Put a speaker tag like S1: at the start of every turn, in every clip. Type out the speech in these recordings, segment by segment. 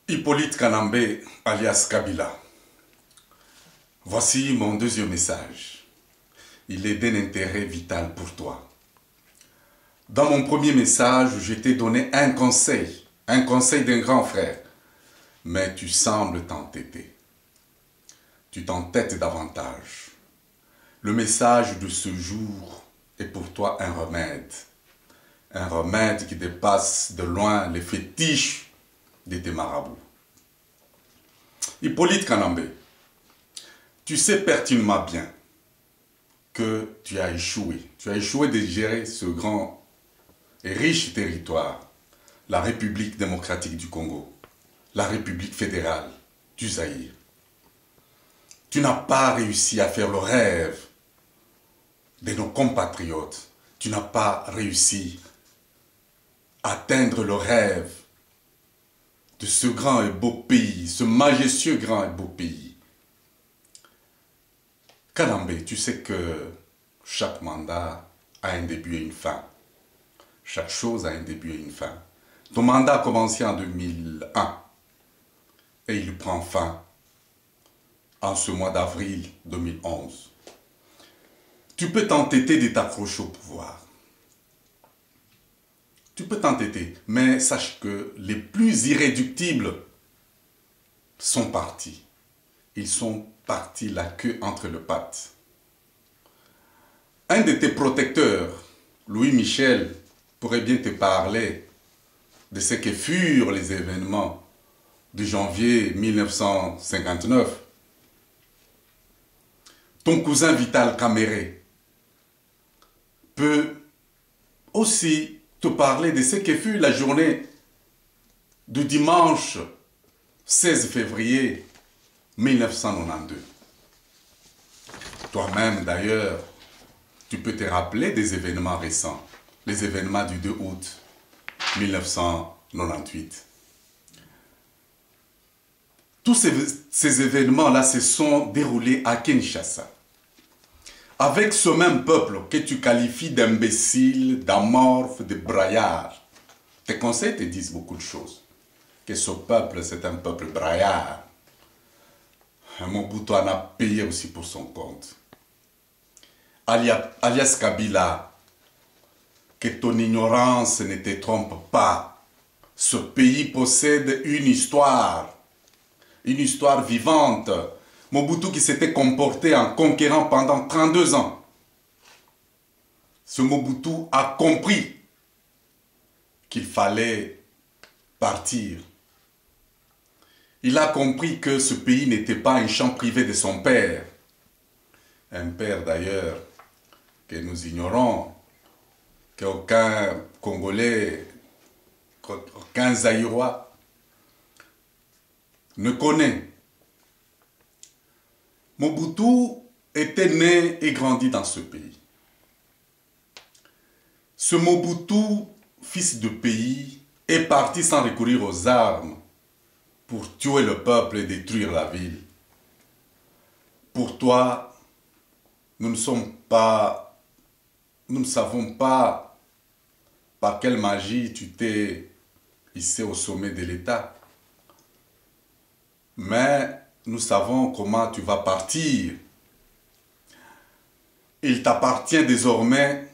S1: Hippolyte Kanambe, alias Kabila. Voici mon deuxième message. Il est d'un intérêt vital pour toi. Dans mon premier message, je t'ai donné un conseil d'un grand frère. Mais tu sembles t'entêter. Tu t'entêtes davantage. Le message de ce jour est pour toi un remède. Un remède qui dépasse de loin les fétiches de tes marabouts. Hippolyte Kanambe, tu sais pertinemment bien que tu as échoué. Tu as échoué de gérer ce grand et riche territoire, la République démocratique du Congo, la République fédérale du Zaïre. Tu n'as pas réussi à faire le rêve de nos compatriotes. Tu n'as pas réussi à atteindre le rêve de ce grand et beau pays, ce majestueux grand et beau pays. Kanambe, tu sais que chaque mandat a un début et une fin. Chaque chose a un début et une fin. Ton mandat a commencé en 2001 et il prend fin en ce mois d'avril 2011. Tu peux t'entêter de t'accrocher au pouvoir. Tu peux t'entêter, mais sache que les plus irréductibles sont partis. Ils sont partis la queue entre les pattes. Un de tes protecteurs, Louis Michel, pourrait bien te parler de ce que furent les événements de janvier 1959. Ton cousin Vital Kamere peut aussi te parler de ce que fut la journée du dimanche 16 février 1992. Toi-même d'ailleurs, tu peux te rappeler des événements récents, les événements du 2 août 1998. Tous ces événements-là se sont déroulés à Kinshasa. Avec ce même peuple que tu qualifies d'imbécile, d'amorphe, de braillard. Tes conseils te disent beaucoup de choses. Que ce peuple, c'est un peuple braillard. Mobutu en a payé aussi pour son compte. Alias Kabila, que ton ignorance ne te trompe pas. Ce pays possède une histoire vivante. Mobutu qui s'était comporté en conquérant pendant 32 ans. Ce Mobutu a compris qu'il fallait partir. Il a compris que ce pays n'était pas un champ privé de son père. Un père d'ailleurs que nous ignorons, qu'aucun Congolais, qu'aucun Zaïrois ne connaît. Mobutu était né et grandi dans ce pays. Ce Mobutu, fils de pays, est parti sans recourir aux armes pour tuer le peuple et détruire la ville. Pour toi, nous ne savons pas par quelle magie tu t'es hissé au sommet de l'État. Mais nous savons comment tu vas partir. Il t'appartient désormais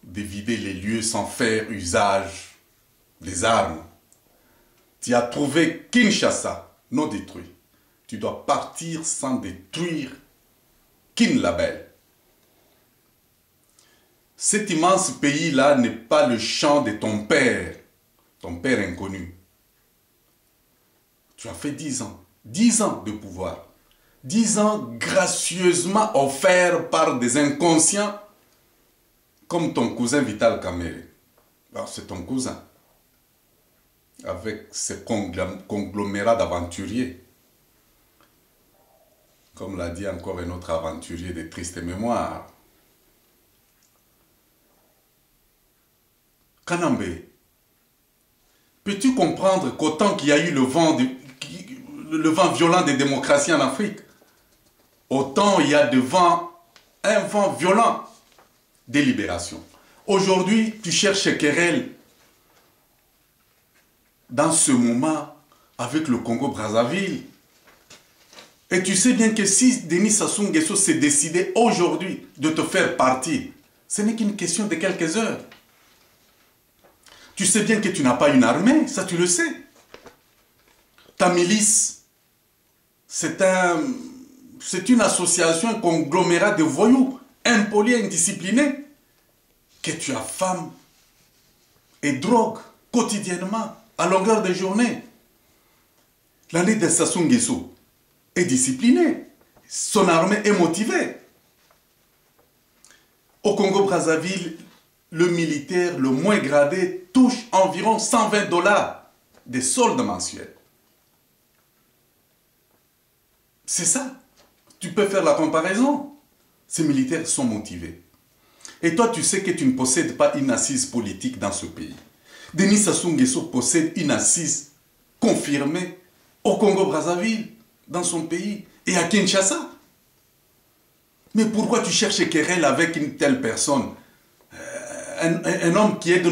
S1: de vider les lieux sans faire usage des armes. Tu as trouvé Kinshasa non détruit. Tu dois partir sans détruire Kinlabel. Cet immense pays-là n'est pas le champ de ton père inconnu. Tu as fait 10 ans. 10 ans de pouvoir, 10 ans gracieusement offerts par des inconscients comme ton cousin Vital Kamere. C'est ton cousin, avec ses conglomérats d'aventuriers. Comme l'a dit encore un autre aventurier de triste mémoire. Kanambe, peux-tu comprendre qu'autant qu'il y a eu le vent violent des démocraties en Afrique, autant il y a un vent violent des libérations. Aujourd'hui, tu cherches querelle dans ce moment avec le Congo-Brazzaville. Et tu sais bien que si Denis Sassou Nguesso s'est décidé aujourd'hui de te faire partir, ce n'est qu'une question de quelques heures. Tu sais bien que tu n'as pas une armée, ça tu le sais. Ta milice, c'est une association, un conglomérat de voyous, impolis, indisciplinés, que tu affames et drogues quotidiennement, à longueur de journée. L'année de Sassou Nguesso est discipliné, son armée est motivée. Au Congo-Brazzaville, le militaire le moins gradé touche environ 120 $ des soldes mensuels. C'est ça. Tu peux faire la comparaison. Ces militaires sont motivés. Et toi, tu sais que tu ne possèdes pas une assise politique dans ce pays. Denis Sassou Nguesso possède une assise confirmée au Congo-Brazzaville, dans son pays, et à Kinshasa. Mais pourquoi tu cherches querelle avec une telle personne? Un homme qui aide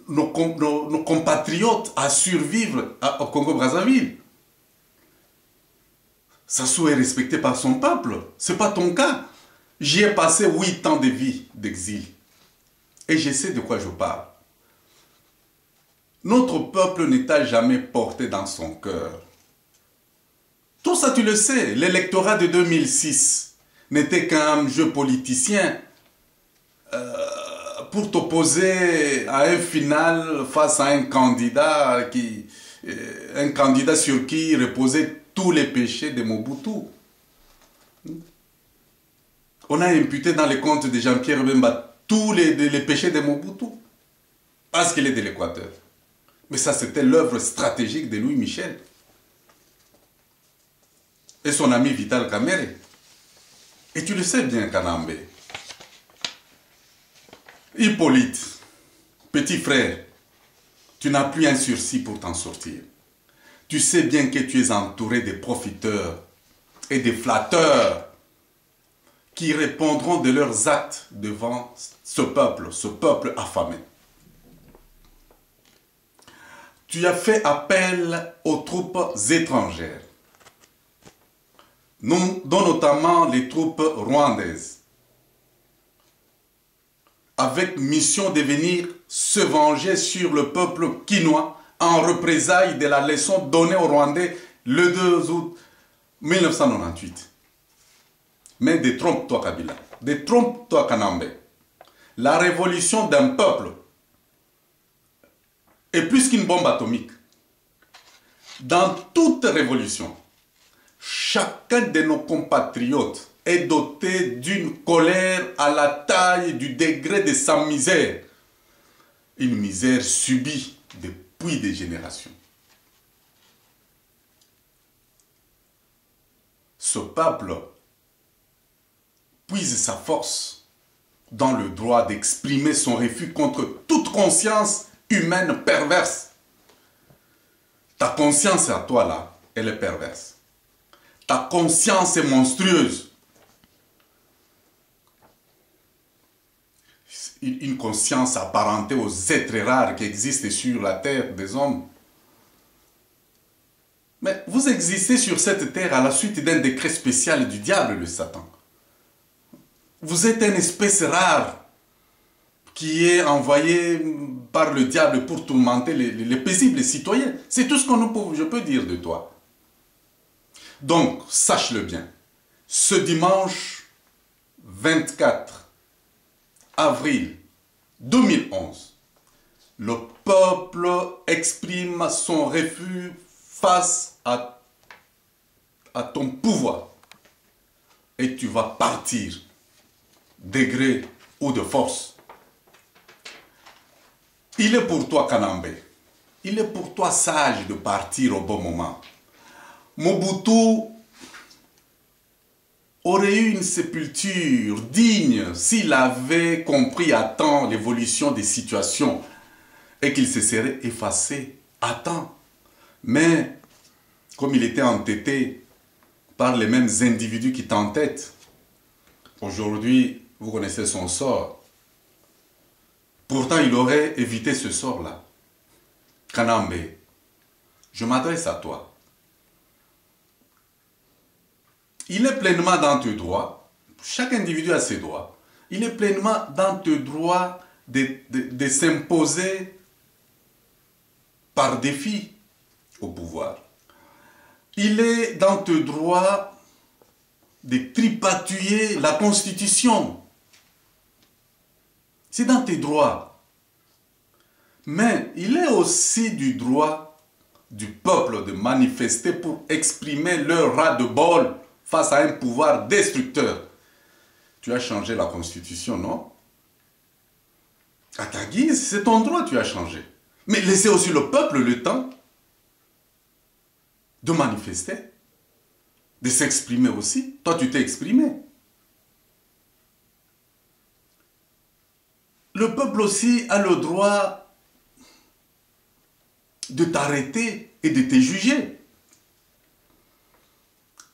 S1: nos compatriotes à survivre au Congo-Brazzaville. Sassou est respecté par son peuple. Ce n'est pas ton cas. J'y ai passé 8 ans de vie d'exil. Et je sais de quoi je parle. Notre peuple ne t'a jamais porté dans son cœur. Tout ça, tu le sais. L'électorat de 2006 n'était qu'un jeu politicien pour t'opposer à un final face à un candidat sur qui reposaient tous les péchés de Mobutu. On a imputé dans les comptes de Jean-Pierre Bemba tous les péchés de Mobutu parce qu'il est de l'Équateur. Mais ça, c'était l'œuvre stratégique de Louis Michel et son ami Vital Kamerhe. Et tu le sais bien, Kanambe. Hippolyte, petit frère, tu n'as plus un sursis pour t'en sortir. Tu sais bien que tu es entouré de profiteurs et de flatteurs qui répondront de leurs actes devant ce peuple affamé. Tu as fait appel aux troupes étrangères, dont notamment les troupes rwandaises, avec mission de venir se venger sur le peuple quinois en représailles de la leçon donnée aux Rwandais le 2 août 1998. Mais détrompe-toi Kabila, détrompe-toi Kanambe. La révolution d'un peuple est plus qu'une bombe atomique. Dans toute révolution, chacun de nos compatriotes est doté d'une colère à la taille du degré de sa misère. Une misère subie depuis des générations. Ce peuple puise sa force dans le droit d'exprimer son refus contre toute conscience humaine perverse. Ta conscience à toi là, elle est perverse. Ta conscience est monstrueuse. Une conscience apparentée aux êtres rares qui existent sur la terre des hommes. Mais vous existez sur cette terre à la suite d'un décret spécial du diable, le Satan. Vous êtes une espèce rare qui est envoyée par le diable pour tourmenter les paisibles citoyens. C'est tout ce que je peux dire de toi. Donc, sache-le bien. Ce dimanche 24 avril 2011, le peuple exprime son refus face à ton pouvoir. Et tu vas partir, de gré ou de force. Il est pour toi, Kanambe. Il est pour toi sage de partir au bon moment. Mobutu aurait eu une sépulture digne s'il avait compris à temps l'évolution des situations et qu'il se serait effacé à temps. Mais, comme il était entêté par les mêmes individus qui t'entêtent, aujourd'hui, vous connaissez son sort. Pourtant, il aurait évité ce sort-là. Kanambe, je m'adresse à toi. Il est pleinement dans tes droits, chaque individu a ses droits, il est pleinement dans tes droits de s'imposer par défi au pouvoir. Il est dans tes droits de tripatouiller la Constitution. C'est dans tes droits. Mais il est aussi du droit du peuple de manifester pour exprimer leur ras-de-bol face à un pouvoir destructeur. Tu as changé la Constitution, non? À ta guise, c'est ton droit, tu as changé. Mais laissez aussi le peuple le temps de manifester, de s'exprimer aussi. Toi, tu t'es exprimé. Le peuple aussi a le droit de t'arrêter et de te juger.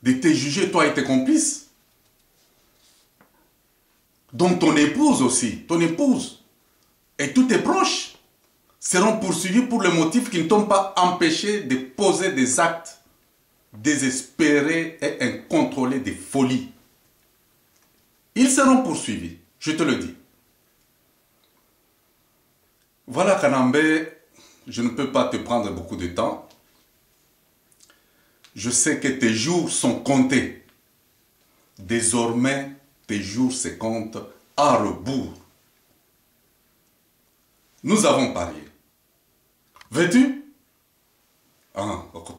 S1: De te juger, toi et tes complices. Donc ton épouse aussi, ton épouse et tous tes proches seront poursuivis pour le motif qui ne t'ont pas empêché de poser des actes désespérés et incontrôlés de folie. Ils seront poursuivis, je te le dis. Voilà Kanambé, je ne peux pas te prendre beaucoup de temps. Je sais que tes jours sont comptés. Désormais, tes jours se comptent à rebours. Nous avons parié. Veux-tu? Ah,